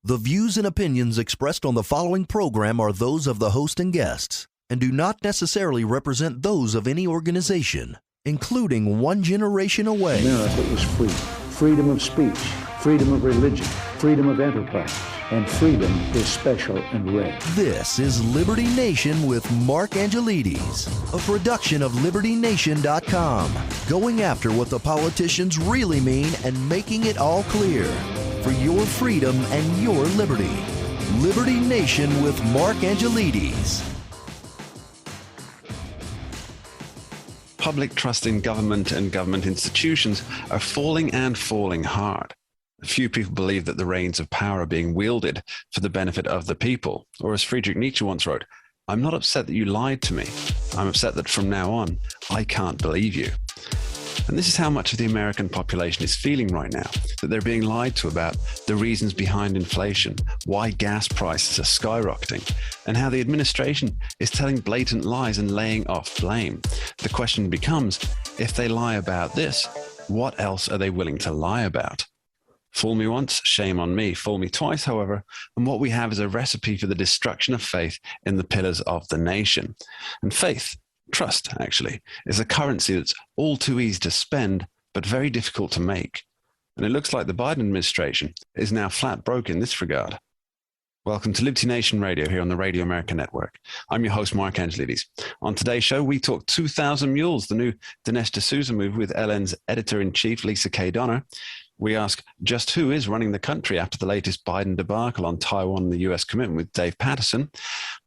The views and opinions expressed on the following program are those of the host and guests and do not necessarily represent those of any organization, including One Generation Away. America is free. Freedom of speech, freedom of religion, freedom of enterprise, and freedom is special and rare. This is Liberty Nation with Mark Angelides, a production of LibertyNation.com, going after what the politicians really mean and making it all clear. For your freedom and your liberty. Liberty Nation with Mark Angelides. Public trust in government and government institutions are falling and falling hard. Few people believe that the reins of power are being wielded for the benefit of the people. Or as Friedrich Nietzsche once wrote, "I'm not upset that you lied to me. I'm upset that from now on, I can't believe you." And this is how much of the American population is feeling right now, that they're being lied to about the reasons behind inflation, why gas prices are skyrocketing, and how the administration is telling blatant lies and laying off blame. The question becomes, if they lie about this, what else are they willing to lie about? Fool me once, shame on me. Fool me twice, however, and what we have is a recipe for the destruction of faith in the pillars of the nation. And faith, trust, actually, is a currency that's all too easy to spend, but very difficult to make. And it looks like the Biden administration is now flat broke in this regard. Welcome to Liberty Nation Radio here on the Radio America Network. I'm your host, Mark Angelides. On today's show, we talk 2,000 Mules, the new Dinesh D'Souza movie with LN's editor-in-chief, Leesa K. We ask just who is running the country after the latest Biden debacle on Taiwan and the U.S. commitment with Dave Patterson.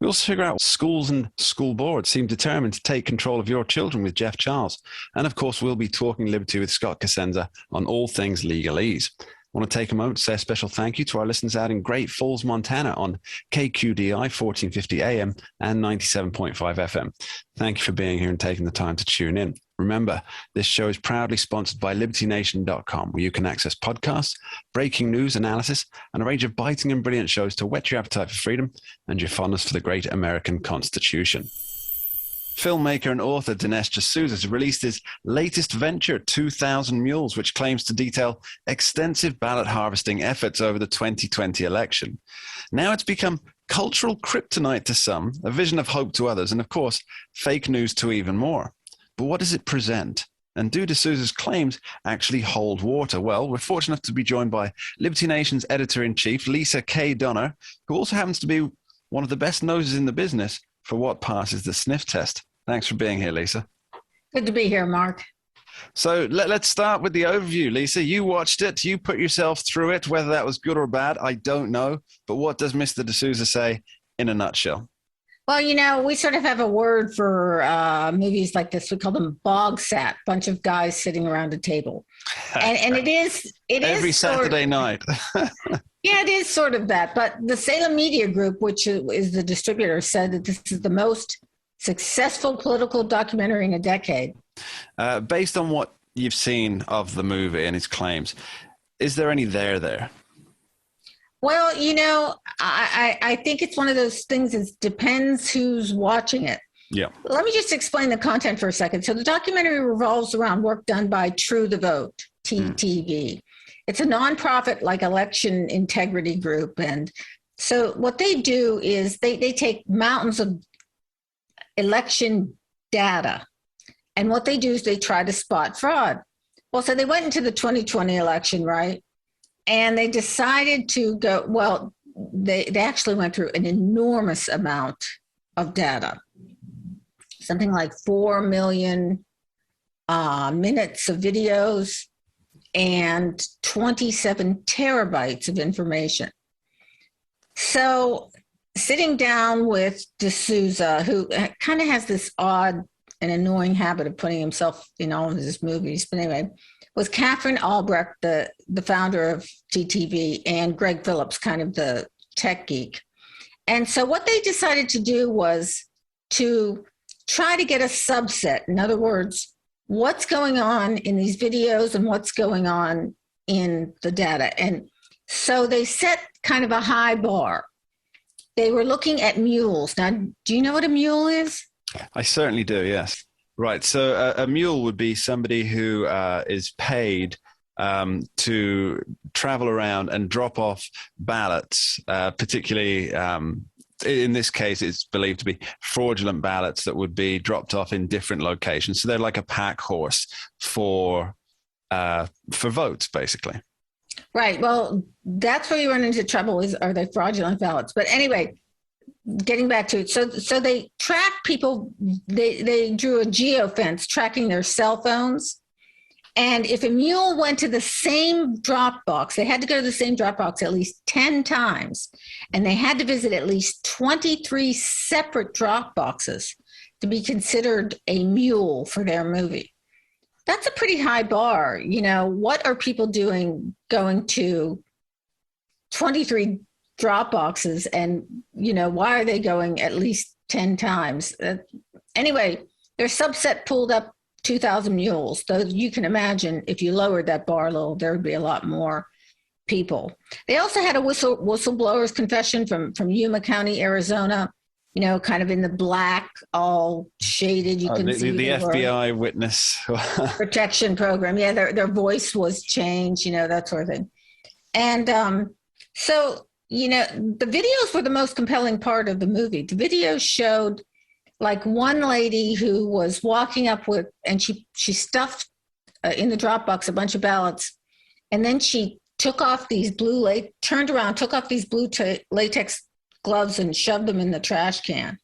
We also figure out schools and school boards seem determined to take control of your children with Jeff Charles. And of course, we'll be talking liberty with Scott Cosenza on all things legalese. I want to take a moment to say a special thank you to our listeners out in Great Falls, Montana on KQDI 1450 AM and 97.5 FM. Thank you for being here and taking the time to tune in. Remember, this show is proudly sponsored by LibertyNation.com, where you can access podcasts, breaking news, analysis, and a range of biting and brilliant shows to whet your appetite for freedom and your fondness for the great American Constitution. Filmmaker and author Dinesh D'Souza has released his latest venture, 2,000 Mules, which claims to detail extensive ballot harvesting efforts over the 2020 election. Now it's become cultural kryptonite to some, a vision of hope to others, and of course, fake news to even more. But what does it present? And do D'Souza's claims actually hold water? Well, we're fortunate enough to be joined by Liberty Nation's editor-in-chief, Leesa K, who also happens to be one of the best noses in the business for what passes the sniff test. Thanks for being here, Leesa. Good to be here, Mark. So let's start with the overview, Leesa. You watched it. You put yourself through it. Whether that was good or bad, I don't know. But what does Mr. D'Souza say in a nutshell? Well, you know, we sort of have a word for movies like this. We call them bog sat, bunch of guys sitting around a table. And it is every Saturday night. Yeah, it is sort of that. But the Salem Media Group, which is the distributor, said that this is the most successful political documentary in a decade. Based on what you've seen of the movie and its claims, is there any there? Well, you know, I think it's one of those things. It depends who's watching it. Yeah. Let me just explain the content for a second. So the documentary revolves around work done by True the Vote, TTV. It's a nonprofit like election integrity group. And so what they do is they take mountains of election data. And what they do is they try to spot fraud. Well, so they went into the 2020 election, right? And they decided to go, well, they actually went through an enormous amount of data, something like 4 million minutes of videos and 27 terabytes of information. So sitting down with D'Souza, who kind of has this odd and annoying habit of putting himself in all of his movies, but anyway, was Catherine Albrecht, the founder of TTV, and Greg Phillips, kind of the tech geek. And so what they decided to do was to try to get a subset. In other words, what's going on in these videos and what's going on in the data. And so they set kind of a high bar. They were looking at mules. Now, do you know what a mule is? I certainly do, yes. Right. So a mule would be somebody who is paid to travel around and drop off ballots, particularly in this case, it's believed to be fraudulent ballots that would be dropped off in different locations. So they're like a pack horse for votes, basically. Right. Well, that's where you run into trouble are they fraudulent ballots? But anyway, getting back to it. So they track people. They drew a geofence tracking their cell phones. And if a mule went to the same drop box, they had to go to the same drop box at least 10 times. And they had to visit at least 23 separate drop boxes to be considered a mule for their movie. That's a pretty high bar. What are people doing going to 23 drop boxes? And, why are they going at least 10 times? Anyway, their subset pulled up 2,000 mules. So you can imagine if you lowered that bar a little, there would be a lot more people. They also had a whistleblower's confession from Yuma County, Arizona, kind of in the black, all shaded. You can see the FBI witness protection program. Yeah, their voice was changed, that sort of thing. And so, the videos were the most compelling part of the movie. The videos showed like one lady who was walking up with, and she stuffed in the drop box a bunch of ballots, and then she took off these turned around, took off these blue latex gloves and shoved them in the trash can,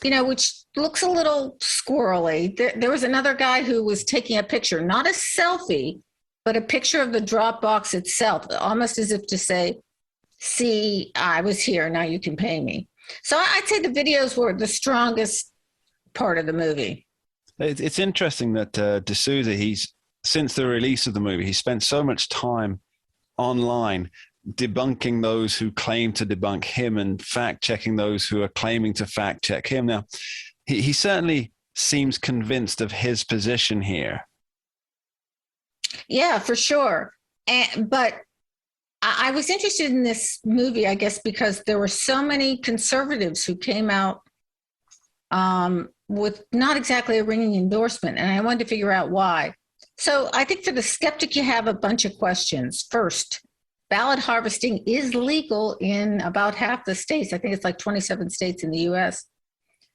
which looks a little squirrely. There was another guy who was taking a picture, not a selfie, but a picture of the drop box itself, almost as if to say, see, I was here, now you can pay me. So I'd say the videos were the strongest part of the movie. It's interesting that D'Souza, since the release of the movie, he spent so much time online debunking those who claim to debunk him and fact-checking those who are claiming to fact-check him. Now, he certainly seems convinced of his position here. Yeah, for sure. But I was interested in this movie, I guess, because there were so many conservatives who came out with not exactly a ringing endorsement, and I wanted to figure out why. So I think for the skeptic, you have a bunch of questions. First, ballot harvesting is legal in about half the states. I think it's like 27 states in the U.S.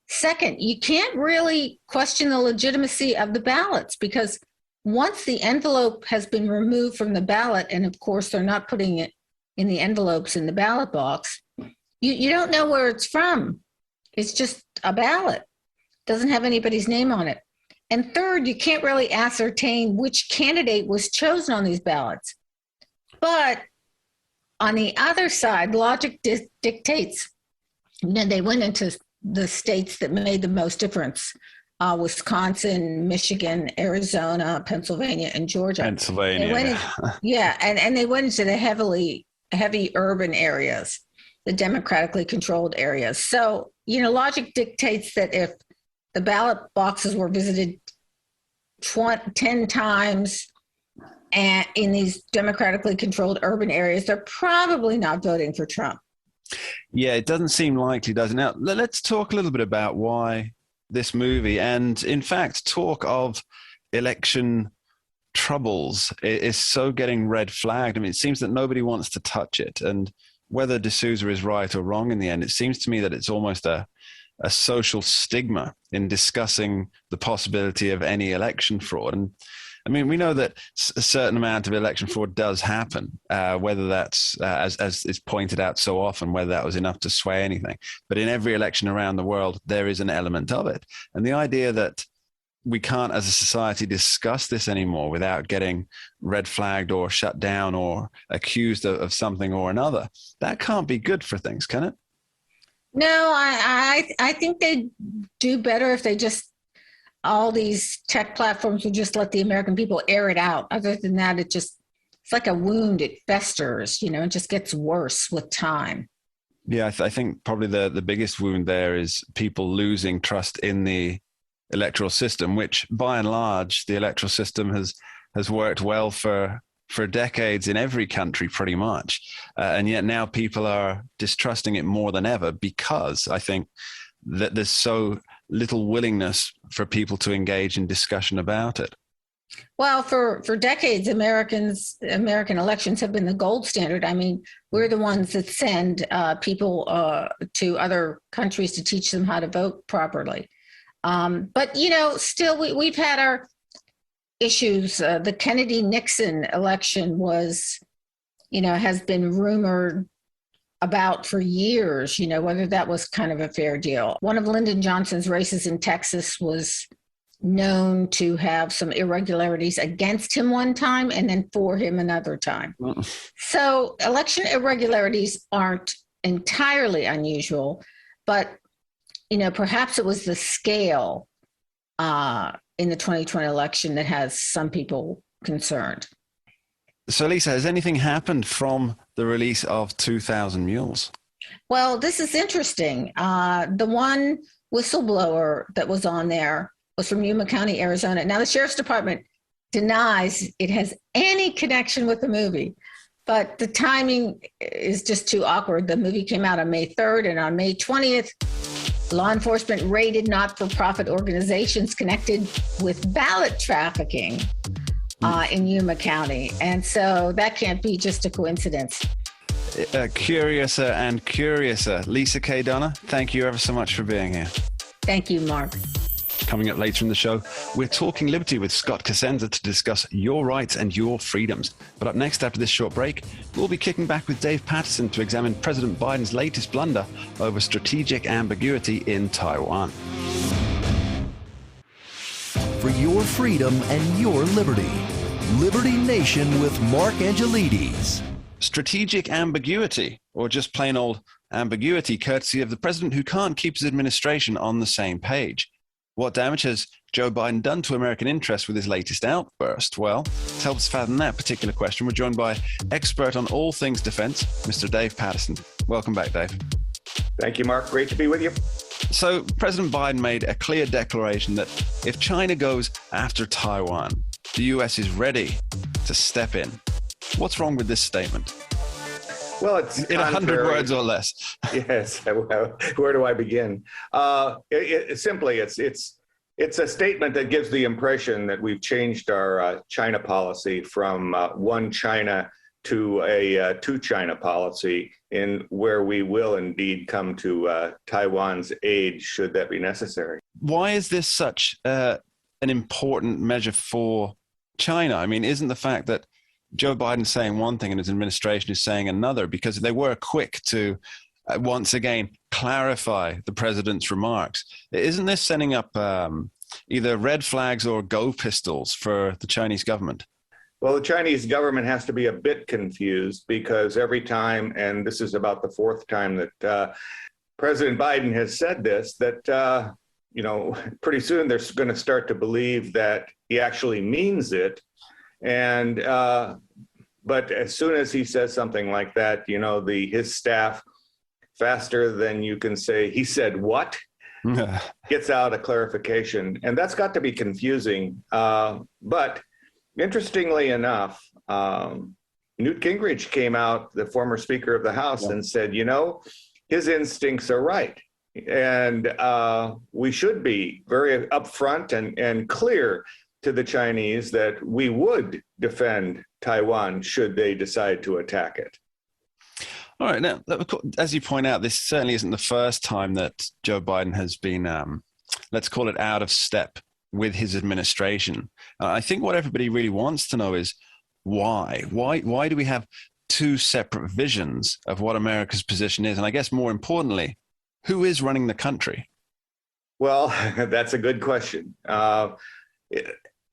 Second, you can't really question the legitimacy of the ballots because once the envelope has been removed from the ballot, and of course they're not putting it in the envelopes in the ballot box, you don't know where it's from. It's just a ballot. Doesn't have anybody's name on it. And third, you can't really ascertain which candidate was chosen on these ballots. But on the other side, logic dictates. They went into the states that made the most difference. Wisconsin, Michigan, Arizona, Pennsylvania, and Georgia. Pennsylvania. And they went into the heavy urban areas, the democratically controlled areas. So, logic dictates that if the ballot boxes were visited 10 times and in these democratically controlled urban areas, they're probably not voting for Trump. Yeah, it doesn't seem likely, does it? Now, let's talk a little bit about why this movie, and in fact, talk of election troubles is so getting red flagged. I mean, it seems that nobody wants to touch it. And whether D'Souza is right or wrong in the end, it seems to me that it's almost a social stigma in discussing the possibility of any election fraud. And I mean, we know that a certain amount of election fraud does happen, whether that's, as is pointed out so often, whether that was enough to sway anything. But in every election around the world, there is an element of it. And the idea that we can't, as a society, discuss this anymore without getting red flagged or shut down or accused of something or another, that can't be good for things, can it? No, I think they do better if they just, all these tech platforms would just let the American people air it out. Other than that, it's like a wound. It festers, it just gets worse with time. Yeah, I think probably the biggest wound there is people losing trust in the electoral system, which by and large, the electoral system has worked well for decades in every country pretty much. And yet now people are distrusting it more than ever because I think that there's so little willingness for people to engage in discussion about it. Well, for decades, American elections have been the gold standard. I mean, we're the ones that send people to other countries to teach them how to vote properly. But still, we've had our issues. The Kennedy-Nixon election has been rumored about for years. Whether that was kind of a fair deal. One of Lyndon Johnson's races in Texas was known to have some irregularities against him one time and then for him another time. So election irregularities aren't entirely unusual, but perhaps it was the scale in the 2020 election that has some people concerned. So Leesa, has anything happened from the release of 2000 Mules? Well, this is interesting. The one whistleblower that was on there was from Yuma County, Arizona. Now, the Sheriff's Department denies it has any connection with the movie, but the timing is just too awkward. The movie came out on May 3rd, and on May 20th, law enforcement raided not-for-profit organizations connected with ballot trafficking in Yuma County. And so that can't be just a coincidence. Curiouser and curiouser. Leesa K. Donna, thank you ever so much for being here. Thank you, Mark. Coming up later in the show, we're talking liberty with Scott Cosenza to discuss your rights and your freedoms. But up next, after this short break, we'll be kicking back with Dave Patterson to examine President Biden's latest blunder over strategic ambiguity in Taiwan. For your freedom and your liberty. Liberty Nation with Mark Angelides. Strategic ambiguity, or just plain old ambiguity, courtesy of the president who can't keep his administration on the same page. What damage has Joe Biden done to American interests with his latest outburst? Well, to help us fathom that particular question, we're joined by expert on all things defense, Mr. Dave Patterson. Welcome back, Dave. Thank you, Mark. Great to be with you. So President Biden made a clear declaration that if China goes after Taiwan, the U.S. is ready to step in. What's wrong with this statement? Well, it's in 100 words or less. Yes. Well, where do I begin? It's a statement that gives the impression that we've changed our China policy from one China to a two China policy, in where we will indeed come to Taiwan's aid should that be necessary. Why is this such an important measure for China? I mean, isn't the fact that Joe Biden saying one thing and his administration is saying another, because they were quick to once again clarify the president's remarks? Isn't this setting up either red flags or go pistols for the Chinese government? Well, the Chinese government has to be a bit confused, because every time, and this is about the fourth time that President Biden has said this, that pretty soon they're going to start to believe that he actually means it. And but as soon as he says something like that, his staff, faster than you can say, he said what, gets out a clarification. And that's got to be confusing. But interestingly enough, Newt Gingrich came out, the former Speaker of the House, and said, his instincts are right. And we should be very upfront and clear to the Chinese that we would defend Taiwan should they decide to attack it. All right. Now, as you point out, this certainly isn't the first time that Joe Biden has been, let's call it, out of step with his administration. I think what everybody really wants to know is why? Why do we have two separate visions of what America's position is? And I guess more importantly, who is running the country? Well, that's a good question.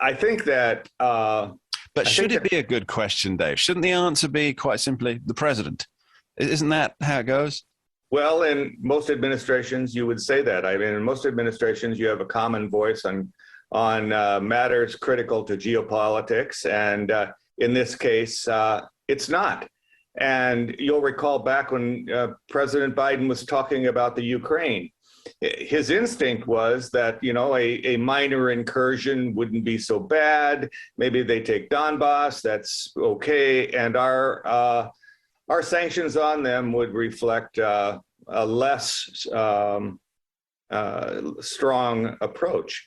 I think that... but should it be a good question, Dave? Shouldn't the answer be quite simply the president? Isn't that how it goes? Well, in most administrations, you would say that. I mean, in most administrations, you have a common voice on matters critical to geopolitics. And in this case, it's not. And you'll recall back when President Biden was talking about the Ukraine, his instinct was that, a minor incursion wouldn't be so bad. Maybe they take Donbass, that's okay. And our sanctions on them would reflect a less strong approach.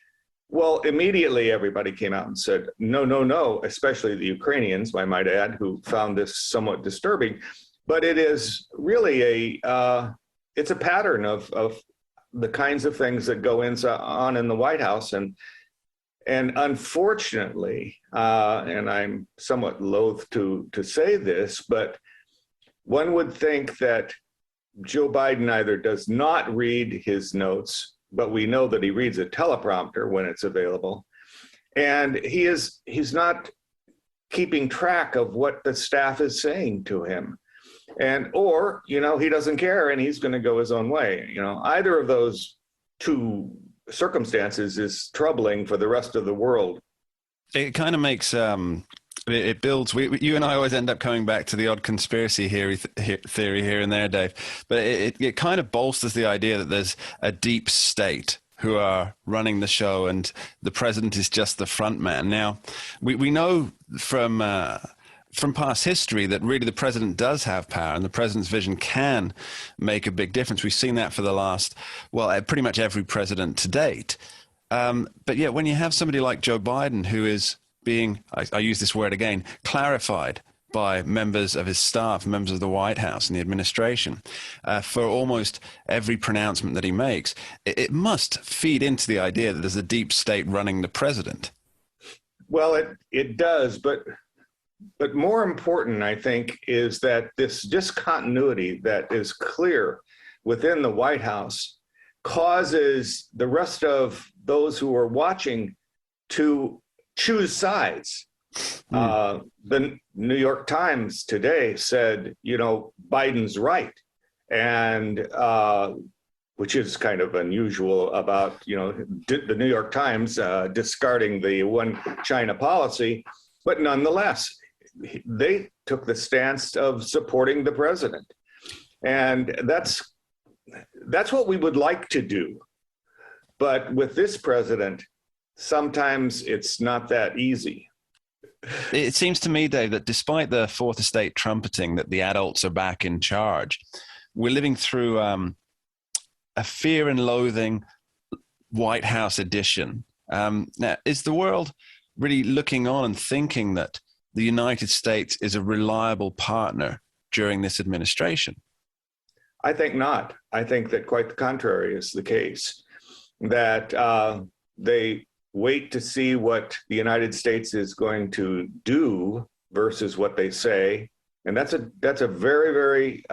Well, immediately everybody came out and said, no, no, no, especially the Ukrainians, I might add, who found this somewhat disturbing. But it is really it's a pattern of the kinds of things that go on in the White House. And unfortunately, and I'm somewhat loath to say this, but one would think that Joe Biden either does not read his notes, but we know that he reads a teleprompter when it's available, and he's not keeping track of what the staff is saying to him, or he doesn't care and he's going to go his own way. Either of those two circumstances is troubling for the rest of the world. It kind of makes it builds. You and I always end up coming back to the odd conspiracy theory here and there, Dave. But it kind of bolsters the idea that there's a deep state who are running the show, and the president is just the front man. Now, we know from past history that really the president does have power, and the president's vision can make a big difference. We've seen that for the last, pretty much every president to date. But yet, when you have somebody like Joe Biden who is being, I use this word again, clarified by members of his staff, members of the White House and the administration, for almost every pronouncement that he makes, it must feed into the idea that there's a deep state running the president. Well, it does, but more important, I think, is that this discontinuity that is clear within the White House causes the rest of those who are watching to choose sides. The New York Times today said, Biden's right, and which is kind of unusual about, the New York Times discarding the one China policy, but nonetheless, they took the stance of supporting the president. And that's what we would like to do. But with this president, sometimes it's not that easy. It seems to me, Dave, that despite the fourth estate trumpeting that the adults are back in charge, we're living through a fear and loathing White House edition. Now, is the world really looking on and thinking that the United States is a reliable partner during this administration? I think not. I think that quite the contrary is the case, that they wait to see what the United States is going to do versus what they say. And that's a very, very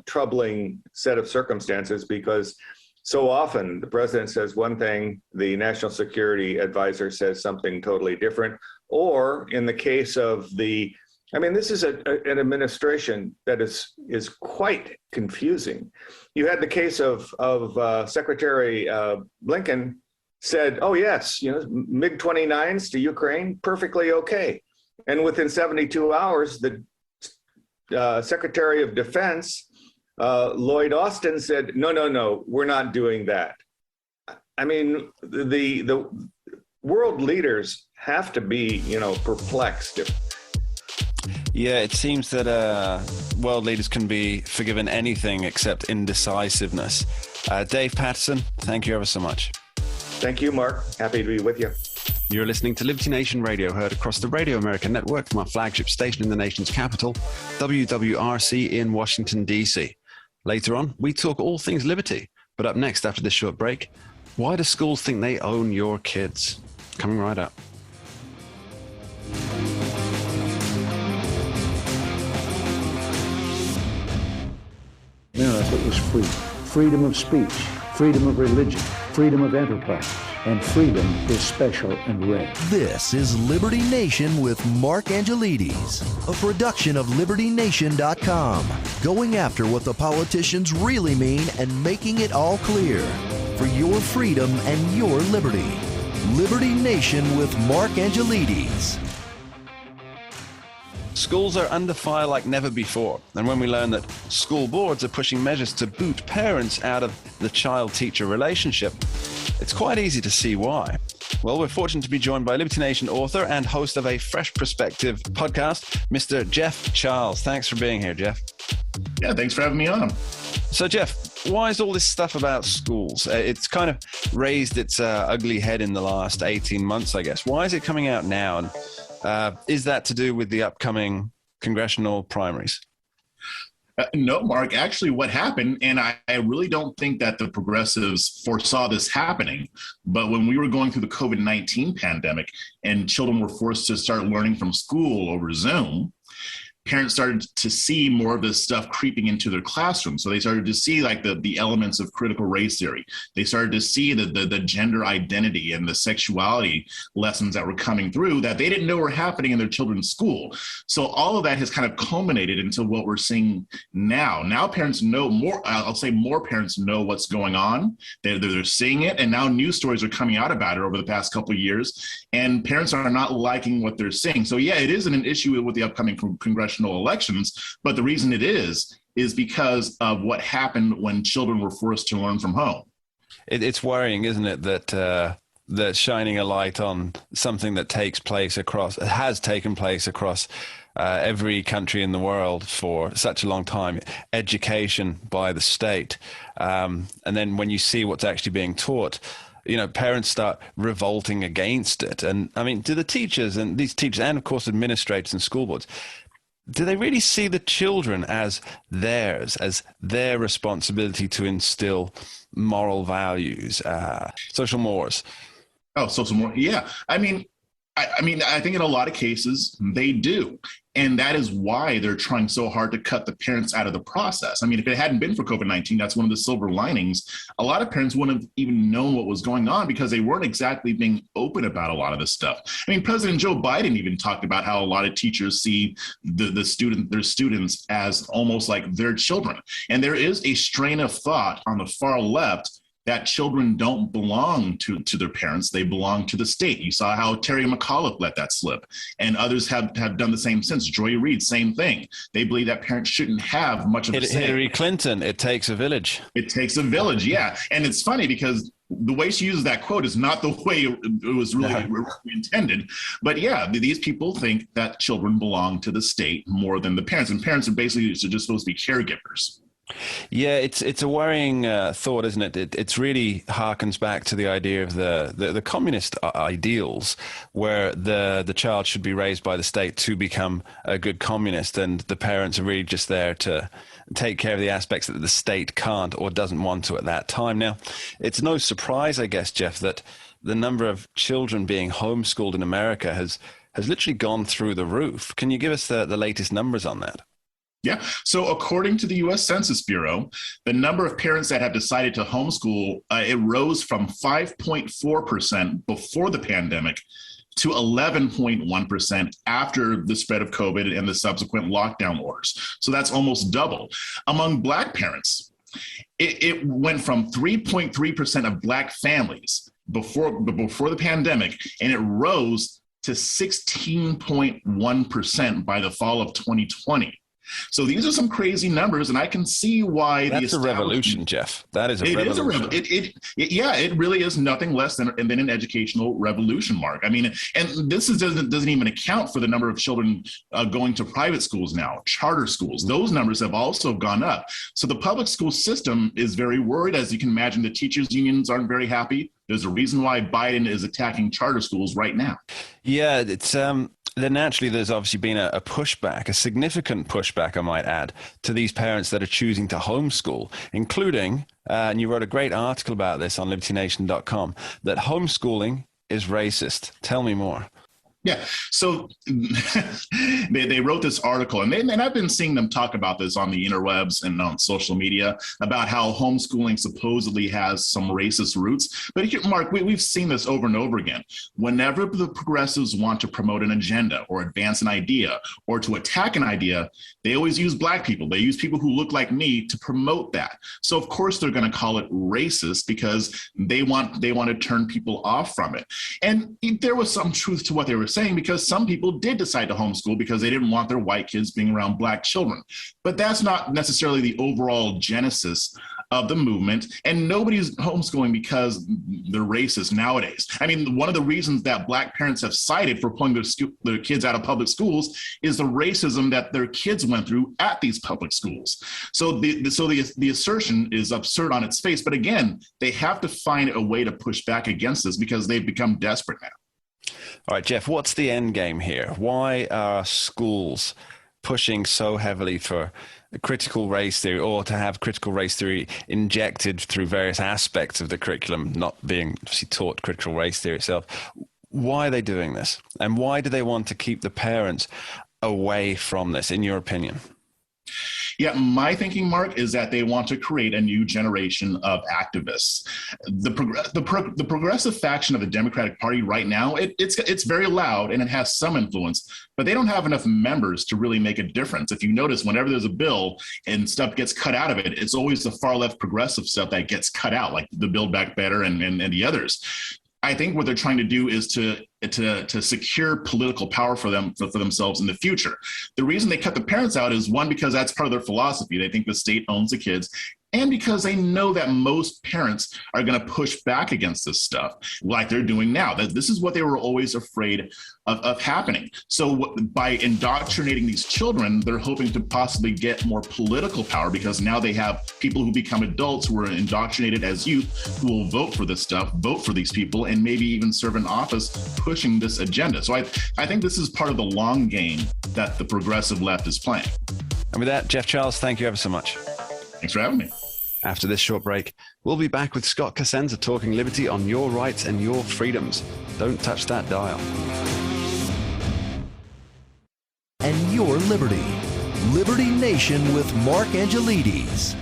troubling set of circumstances, because so often the president says one thing, the national security advisor says something totally different. Or in the case of this is an administration that is quite confusing. You had the case of Secretary Blinken said, oh yes, MiG-29s to Ukraine, perfectly okay. And within 72 hours, the Secretary of Defense, Lloyd Austin, said, no, we're not doing that. I mean, the world leaders have to be, perplexed. Yeah, it seems that world leaders can be forgiven anything except indecisiveness. Dave Patterson, thank you ever so much. Thank you, Mark. Happy to be with you. You're listening to Liberty Nation Radio, heard across the Radio America network from our flagship station in the nation's capital, WWRC in Washington, D.C. Later on, we talk all things liberty. But up next, after this short break, why do schools think they own your kids? Coming right up. America is free. Freedom of speech, freedom of religion, freedom of enterprise, and freedom is special and rare. This is Liberty Nation with Mark Angelides, a production of LibertyNation.com, going after what the politicians really mean and making it all clear for your freedom and your liberty. Liberty Nation with Mark Angelides. Schools are under fire like never before. And when we learn that school boards are pushing measures to boot parents out of the child-teacher relationship, it's quite easy to see why. Well, we're fortunate to be joined by Liberty Nation author and host of a Fresh Perspective podcast, Mr. Jeff Charles. Thanks for being here, Jeff. Yeah, thanks for having me on. So, Jeff, why is all this stuff about schools? It's kind of raised its ugly head in the last 18 months, I guess. Why is it coming out now? And is that to do with the upcoming congressional primaries? No, Mark, actually what happened, and I really don't think that the progressives foresaw this happening, but when we were going through the COVID-19 pandemic and children were forced to start learning from school over Zoom, parents started to see more of this stuff creeping into their classroom. So they started to see like the elements of critical race theory. They started to see the gender identity and the sexuality lessons that were coming through that they didn't know were happening in their children's school. So all of that has kind of culminated into what we're seeing now. Now parents know more, I'll say more parents know what's going on. They're seeing it. And now news stories are coming out about it over the past couple of years. And parents are not liking what they're seeing. So yeah, it isn't an issue with the upcoming congressional elections, but the reason it is because of what happened when children were forced to learn from home. It's worrying, isn't it, that shining a light on something that has taken place across every country in the world for such a long time, education by the state, and then when you see what's actually being taught, parents start revolting against it. And I mean, do the teachers and of course administrators and school boards, do they really see the children as theirs, as their responsibility to instill moral values, social mores? Oh, social mores. Yeah. I mean, I think in a lot of cases they do. And that is why they're trying so hard to cut the parents out of the process. I mean, if it hadn't been for COVID-19, that's one of the silver linings. A lot of parents wouldn't have even known what was going on because they weren't exactly being open about a lot of this stuff. I mean, President Joe Biden even talked about how a lot of teachers see their students as almost like their children. And there is a strain of thought on the far left that children don't belong to their parents, they belong to the state. You saw how Terry McAuliffe let that slip, and others have done the same since. Joy Reid, same thing. They believe that parents shouldn't have much of a say. Hillary Clinton, it takes a village. It takes a village, yeah. And it's funny because the way she uses that quote is not the way it was really intended. But yeah, these people think that children belong to the state more than the parents, and parents are basically just supposed to be caregivers. Yeah, it's a worrying thought, isn't it? It's really harkens back to the idea of the communist ideals, where the child should be raised by the state to become a good communist, and the parents are really just there to take care of the aspects that the state can't or doesn't want to at that time. Now, it's no surprise, I guess, Jeff, that the number of children being homeschooled in America has literally gone through the roof. Can you give us the latest numbers on that? Yeah. So according to the U.S. Census Bureau, the number of parents that have decided to homeschool, it rose from 5.4% before the pandemic to 11.1% after the spread of COVID and the subsequent lockdown orders. So that's almost double. Among Black parents, it went from 3.3% of Black families before the pandemic, and it rose to 16.1% by the fall of 2020. So these are some crazy numbers, and I can see why that's a revolution, Jeff. That is a revolution. It really is nothing less than an educational revolution, Mark. I mean, and this doesn't even account for the number of children going to private schools now, charter schools. Those numbers have also gone up. So the public school system is very worried. As you can imagine, the teachers' unions aren't very happy. There's a reason why Biden is attacking charter schools right now. Yeah, it's then naturally there's obviously been a pushback, a significant pushback, I might add, to these parents that are choosing to homeschool, including, and you wrote a great article about this on libertynation.com, that homeschooling is racist. Tell me more. Yeah. So they wrote this article, and I've been seeing them talk about this on the interwebs and on social media about how homeschooling supposedly has some racist roots. But Mark, we've seen this over and over again. Whenever the progressives want to promote an agenda or advance an idea or to attack an idea, they always use Black people. They use people who look like me to promote that. So of course they're going to call it racist because they want to turn people off from it. And there was some truth to what they were saying, because some people did decide to homeschool because they didn't want their white kids being around Black children. But that's not necessarily the overall genesis of the movement, and nobody's homeschooling because they're racist nowadays. I mean, one of the reasons that Black parents have cited for pulling their kids out of public schools is the racism that their kids went through at these public schools. So the assertion is absurd on its face. But again, they have to find a way to push back against this because they've become desperate now. All right, Jeff, what's the end game here? Why are schools pushing so heavily for critical race theory, or to have critical race theory injected through various aspects of the curriculum, not being obviously taught critical race theory itself? Why are they doing this? And why do they want to keep the parents away from this, in your opinion? Yeah, my thinking, Mark, is that they want to create a new generation of activists. The progressive faction of the Democratic Party right now, it's very loud and it has some influence, but they don't have enough members to really make a difference. If you notice, whenever there's a bill and stuff gets cut out of it, it's always the far left progressive stuff that gets cut out, like the Build Back Better and the others. I think what they're trying to do is to secure political power for themselves in the future. The reason they cut the parents out is, one, because that's part of their philosophy. They think the state owns the kids, and because they know that most parents are going to push back against this stuff like they're doing now. That this is what they were always afraid of happening. So by indoctrinating these children, they're hoping to possibly get more political power, because now they have people who become adults who are indoctrinated as youth who will vote for this stuff, vote for these people, and maybe even serve in office pushing this agenda. So I think this is part of the long game that the progressive left is playing. And with that, Jeff Charles, thank you ever so much. Thanks for having me. After this short break, we'll be back with Scott Cosenza talking liberty on your rights and your freedoms. Don't touch that dial. And your liberty. Liberty Nation with Mark Angelides.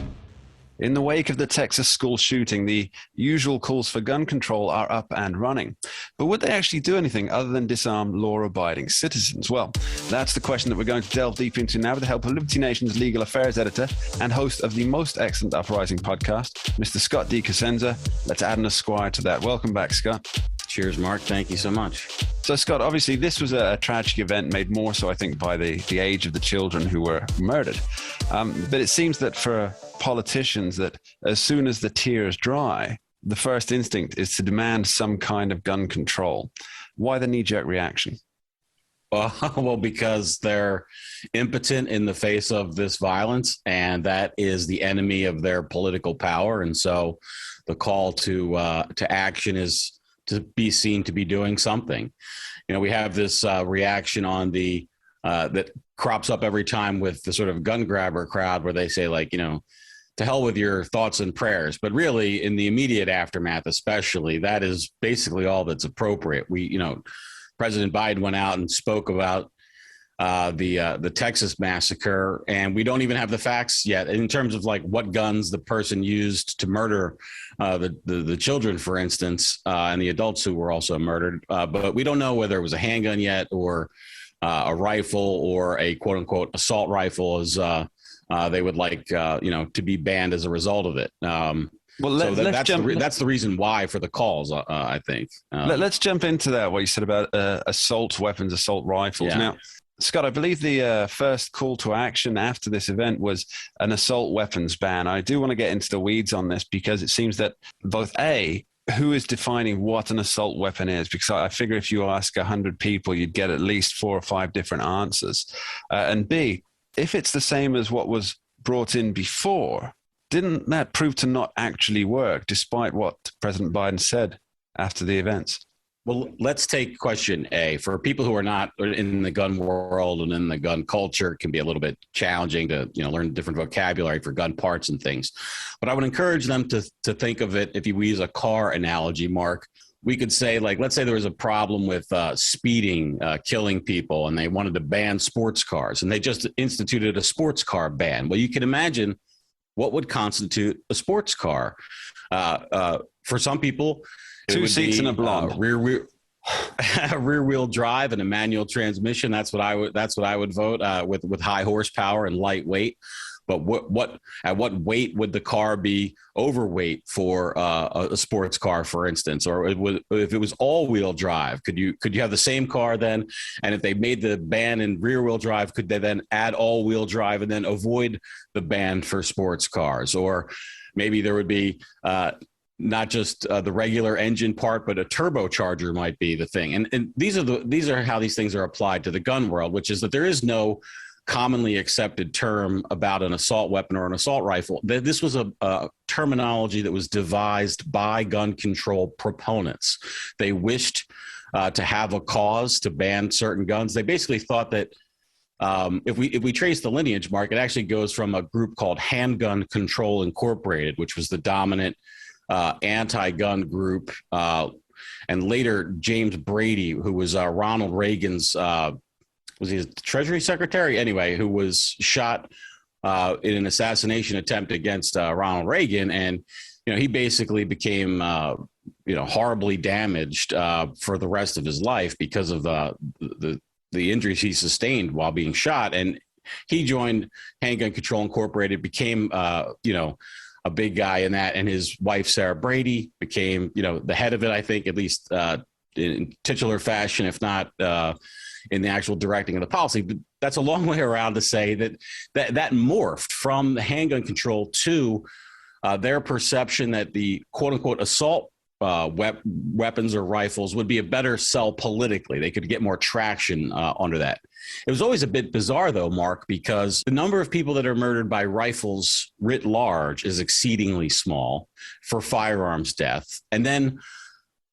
In the wake of the Texas school shooting, the usual calls for gun control are up and running. But would they actually do anything other than disarm law-abiding citizens? Well, that's the question that we're going to delve deep into now with the help of Liberty Nation's legal affairs editor and host of the most excellent Uprising podcast, Mr. Scott D. Cosenza. Let's add an Esquire to that. Welcome back, Scott. Cheers, Mark. Thank you so much. So, Scott, obviously this was a tragic event, made more so, I think, by the age of the children who were murdered. But it seems that for politicians, that as soon as the tears dry, the first instinct is to demand some kind of gun control. Why the knee-jerk reaction? Well, because they're impotent in the face of this violence, and that is the enemy of their political power. And so the call to action is to be seen to be doing something. You know, we have this reaction on the that crops up every time with the sort of gun grabber crowd, where they say, like, you know, to hell with your thoughts and prayers. But really, in the immediate aftermath, especially, that is basically all that's appropriate. President Biden went out and spoke about the Texas massacre, and we don't even have the facts yet in terms of like what guns the person used to murder the children, for instance, and the adults who were also murdered. But we don't know whether it was a handgun yet, or a rifle, or a quote unquote assault rifle, as they would like to be banned as a result of it. That's the reason why for the calls, I think. Let's jump into that, what you said about assault weapons, assault rifles. Yeah. Now, Scott, I believe the first call to action after this event was an assault weapons ban. I do want to get into the weeds on this, because it seems that both who is defining what an assault weapon is? Because I figure if you ask 100 people, you'd get at least 4 or 5 different answers. And B, if it's the same as what was brought in before, didn't that prove to not actually work, despite what President Biden said after the events? Well, let's take question A. For people who are not in the gun world and in the gun culture, it can be a little bit challenging to learn different vocabulary for gun parts and things. But I would encourage them to think of it, if we use a car analogy, Mark, we could say, like, let's say there was a problem with speeding, killing people, and they wanted to ban sports cars, and they just instituted a sports car ban. Well, you can imagine what would constitute a sports car. For some people, 2 seats and a blonde, rear wheel drive and a manual transmission. That's what I would vote with high horsepower and lightweight. But at what weight would the car be overweight for a sports car, for instance, or if it was all-wheel drive? Could you have the same car then? And if they made the ban in rear-wheel drive, could they then add all-wheel drive and then avoid the ban for sports cars? Or maybe there would be not just the regular engine part, but a turbocharger might be the thing. And these are how these things are applied to the gun world, which is that there is no commonly accepted term about an assault weapon or an assault rifle. This was a terminology that was devised by gun control proponents. They wished to have a cause to ban certain guns. They basically thought that if we trace the lineage, Mark, it actually goes from a group called Handgun Control Incorporated, which was the dominant anti-gun group, and later James Brady, who was Ronald Reagan's was he the Treasury Secretary? Anyway, who was shot in an assassination attempt against Ronald Reagan. And, he basically became, horribly damaged for the rest of his life because of the injuries he sustained while being shot. And he joined Handgun Control Incorporated, became, a big guy in that. And his wife, Sarah Brady, became, the head of it, I think, at least in titular fashion, if not in the actual directing of the policy. But that's a long way around to say that morphed from the handgun control to their perception that the quote unquote assault weapons or rifles would be a better sell politically. They could get more traction under that. It was always a bit bizarre, though, Mark, because the number of people that are murdered by rifles writ large is exceedingly small for firearms death. And then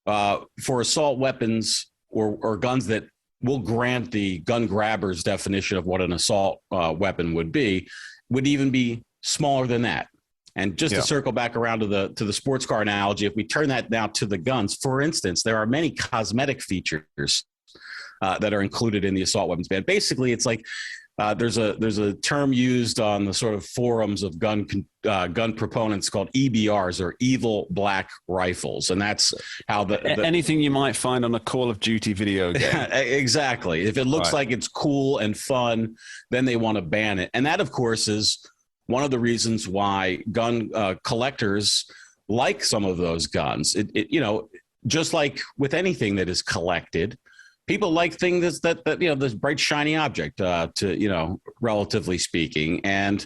for assault weapons or guns that will grant the gun grabber's definition of what an assault weapon would even be smaller than that. And just to circle back around to the sports car analogy, if we turn that now to the guns, for instance, there are many cosmetic features that are included in the assault weapons ban. Basically, it's like there's a term used on the sort of forums of gun proponents called EBRs, or evil black rifles, and that's how the anything you might find on a Call of Duty video game. Exactly. If it looks like it's cool and fun, then they want to ban it, and that, of course, is one of the reasons why gun collectors like some of those guns. It just like with anything that is collected, people like things that this bright shiny object, relatively speaking. And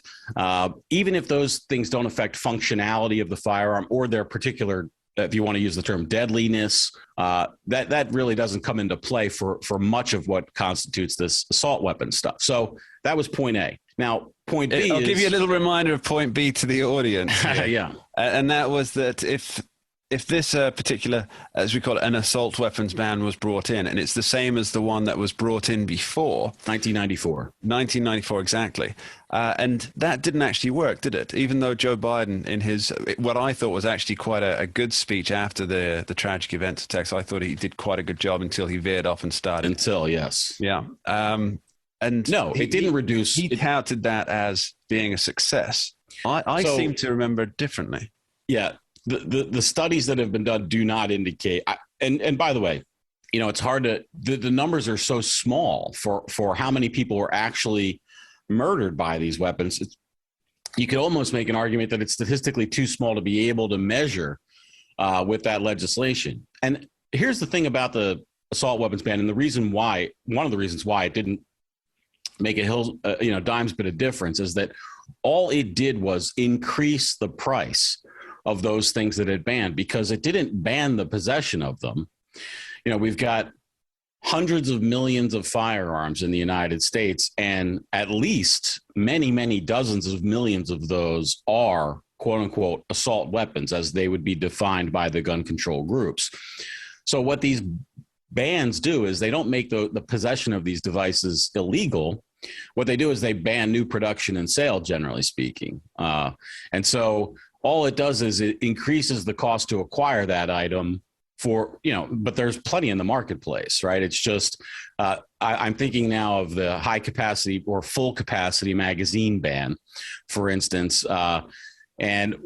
even if those things don't affect functionality of the firearm or their particular, if you want to use the term, deadliness, that really doesn't come into play for much of what constitutes this assault weapon stuff. So that was point A. Now, point B I'll give you a little reminder of point B to the audience. Yeah. And that was that if this particular, as we call it, an assault weapons ban was brought in, and it's the same as the one that was brought in before. 1994, exactly. And that didn't actually work, did it? Even though Joe Biden, in his, what I thought was actually quite a good speech after the tragic events of Texas, I thought he did quite a good job until he veered off and started. Yes. Yeah. And no, it didn't reduce. He touted that as being a success. I seem to remember differently. Yeah. The studies that have been done do not indicate, and by the way, it's hard to, the numbers are so small for how many people were actually murdered by these weapons. You could almost make an argument that it's statistically too small to be able to measure with that legislation. And here's the thing about the assault weapons ban, and one of the reasons why it didn't make a dime's bit of difference is that all it did was increase the price of those things that it banned, because it didn't ban the possession of them. We've got hundreds of millions of firearms in the United States, and at least many, many dozens of millions of those are quote unquote assault weapons, as they would be defined by the gun control groups. So what these bans do is they don't make the possession of these devices illegal. What they do is they ban new production and sale, generally speaking. And so all it does is it increases the cost to acquire that item but there's plenty in the marketplace, right? It's just, I'm thinking now of the high capacity or full capacity magazine ban, for instance. And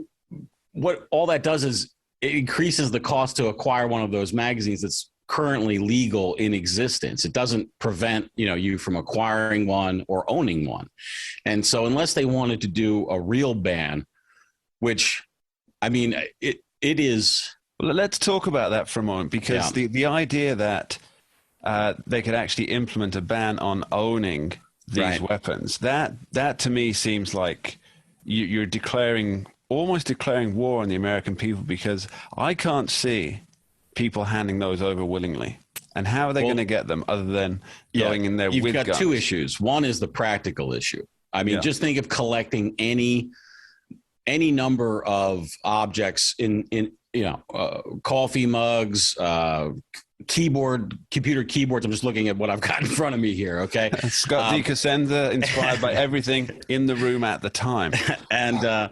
what all that does is it increases the cost to acquire one of those magazines that's currently legal in existence. It doesn't prevent, you from acquiring one or owning one. And so unless they wanted to do a real ban, which, I mean, it is. Well, let's talk about that for a moment, because the idea that they could actually implement a ban on owning these weapons, that to me seems like you're almost declaring war on the American people, because I can't see people handing those over willingly. And how are they going to get them other than going in there with guns? You've got two issues. One is the practical issue. I mean, just think of collecting any number of objects in coffee mugs, computer keyboards. I'm just looking at what I've got in front of me here. Okay. Scott D. Cosenza, inspired by everything in the room at the time. And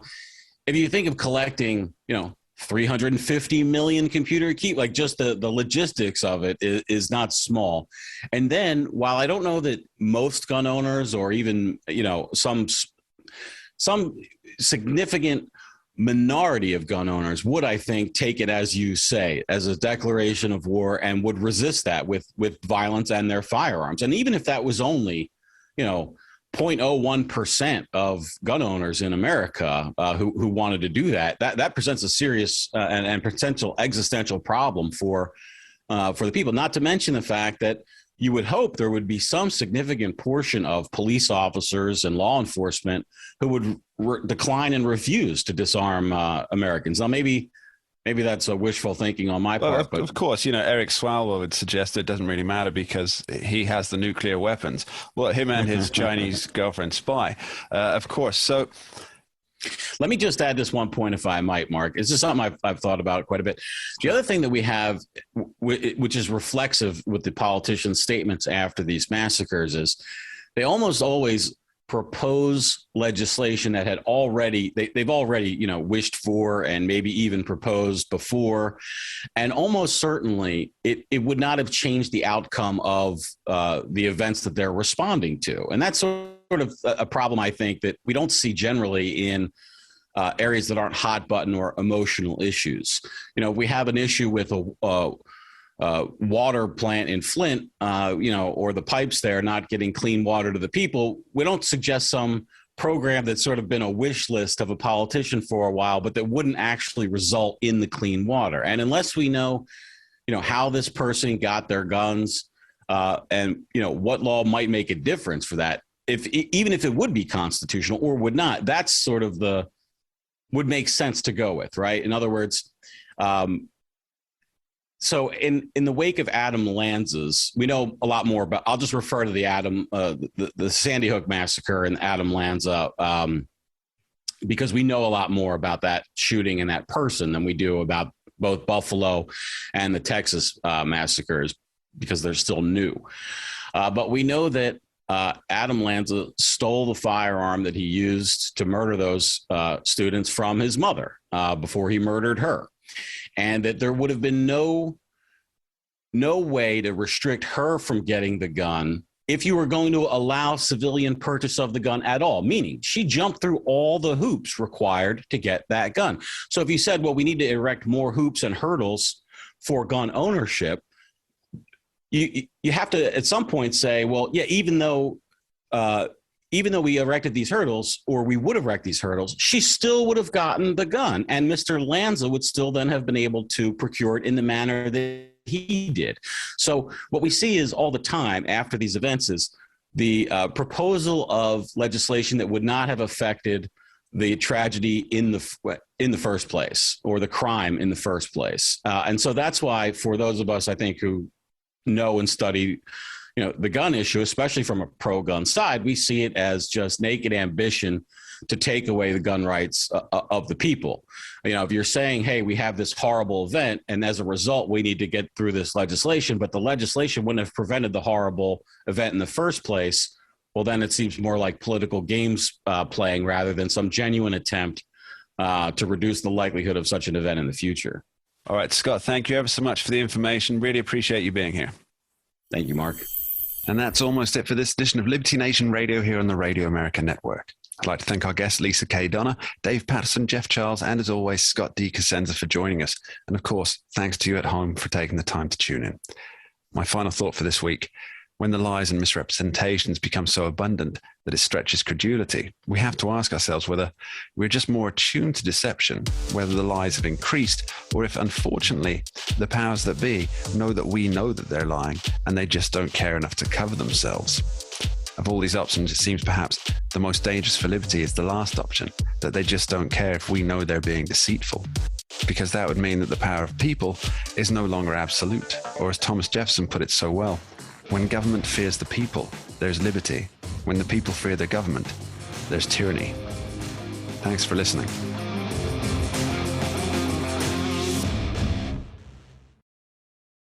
if you think of collecting, 350 million computer like just the logistics of it is not small. And then while I don't know that most gun owners, or even, some significant minority of gun owners would, I think, take it, as you say, as a declaration of war, and would resist that with violence and their firearms. And even if that was only, 0.01% of gun owners in America who wanted to do that presents a serious and potential existential problem for the people. Not to mention the fact that you would hope there would be some significant portion of police officers and law enforcement who would decline and refuse to disarm Americans. Now, maybe that's a wishful thinking on my part. But of course, Eric Swalwell would suggest it doesn't really matter because he has the nuclear weapons. Well, him and his Chinese girlfriend Spy, of course. So let me just add this one point, if I might, Mark. It's just something I've thought about quite a bit. The other thing that we have, which is reflexive with the politicians' statements after these massacres, is they almost always propose legislation that had they've already wished for and maybe even proposed before, and almost certainly it would not have changed the outcome of the events that they're responding to. And that's sort of a problem, I think, that we don't see generally in areas that aren't hot button or emotional issues. We have an issue with a water plant in Flint, or the pipes there not getting clean water to the people. We don't suggest some program that's sort of been a wish list of a politician for a while, but that wouldn't actually result in the clean water. And unless we know, how this person got their guns, and what law might make a difference for that, even if it would be constitutional or would not, that's sort of would make sense to go with, right? In other words, so in the wake of Adam Lanza's, we know a lot more about. I'll just refer to the Sandy Hook massacre and Adam Lanza, because we know a lot more about that shooting and that person than we do about both Buffalo and the Texas massacres, because they're still new. But we know that Adam Lanza stole the firearm that he used to murder those students from his mother before he murdered her. And that there would have been no way to restrict her from getting the gun if you were going to allow civilian purchase of the gun at all, meaning she jumped through all the hoops required to get that gun. So if you said, well, we need to erect more hoops and hurdles for gun ownership, you have to at some point say, well, yeah, even though we erected these hurdles, or we would erect these hurdles, she still would have gotten the gun. And Mr. Lanza would still then have been able to procure it in the manner that he did. So what we see is all the time after these events is the proposal of legislation that would not have affected the tragedy in the first place, or the crime in the first place. And so that's why, for those of us, I think, who know and study the gun issue, especially from a pro-gun side, we see it as just naked ambition to take away the gun rights of the people. If you're saying, hey, we have this horrible event, and as a result, we need to get through this legislation, but the legislation wouldn't have prevented the horrible event in the first place, well, then it seems more like political games playing rather than some genuine attempt to reduce the likelihood of such an event in the future. All right, Scott, thank you ever so much for the information. Really appreciate you being here. Thank you, Mark. And that's almost it for this edition of Liberty Nation Radio here on the Radio America Network. I'd like to thank our guests, Leesa K. Donner, Dave Patterson, Jeff Charles, and as always, Scott D. Cosenza for joining us. And of course, thanks to you at home for taking the time to tune in. My final thought for this week: when the lies and misrepresentations become so abundant that it stretches credulity, we have to ask ourselves whether we're just more attuned to deception, whether the lies have increased, or if, unfortunately, the powers that be know that they're lying and they just don't care enough to cover themselves. Of all these options, it seems perhaps the most dangerous for liberty is the last option, that they just don't care if we know they're being deceitful. Because that would mean that the power of people is no longer absolute, or as Thomas Jefferson put it so well, when government fears the people, there's liberty. When the people fear their government, there's tyranny. Thanks for listening.